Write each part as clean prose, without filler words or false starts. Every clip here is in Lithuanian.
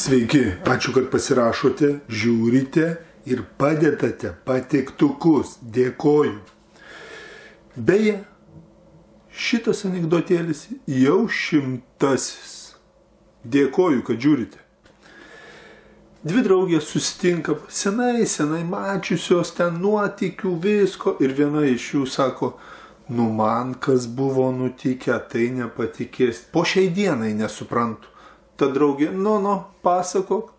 Sveiki, ačiū, kad pasirašote, žiūrite ir padedate patiktukus. Dėkoju. Beje, šitas anekdotėlis jau 100. Dėkoju, kad žiūrite. Dvi draugės susitinka, senai mačiusios ten nuotykių visko, ir viena iš jų sako, man kas buvo nutikę, tai nepatikės. Po šiai dienai nesuprantu. Ta draugė, pasakok.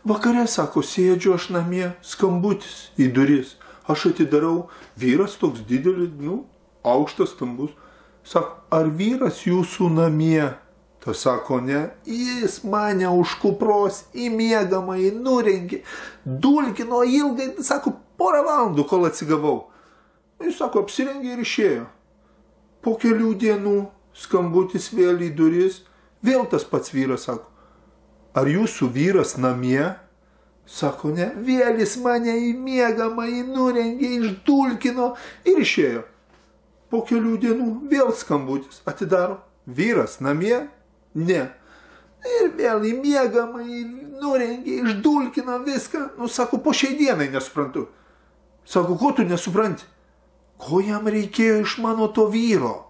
Vakare, sako, sėdžiu aš namie, skambutis į duris. Aš atidarau, vyras toks didelis, aukštas, stambus. Sako, ar vyras jūsų namie? Ta sako, ne, jis mane už kupros į miegamąjį nurengė, dulkino ilgai, sako, 1 valandų, kol atsigavau. Jis sako, apsirengė ir išėjo. Po kelių dienų skambutis vėl į duris, vėl tas pats vyras sako, ar jūsų vyras namie? Sako, ne, vėl jis mane į miegamąjį nurengė, išdulkino ir išėjo. Po kelių dienų vėl skambutis, atidaro, vyras namie? Ne. Ir vėl į miegamąjį nurengė, išdulkino viską. Sako, po šiai dienai nesuprantu. Sako, ko tu nesupranti? Ko jam reikėjo iš mano to vyro?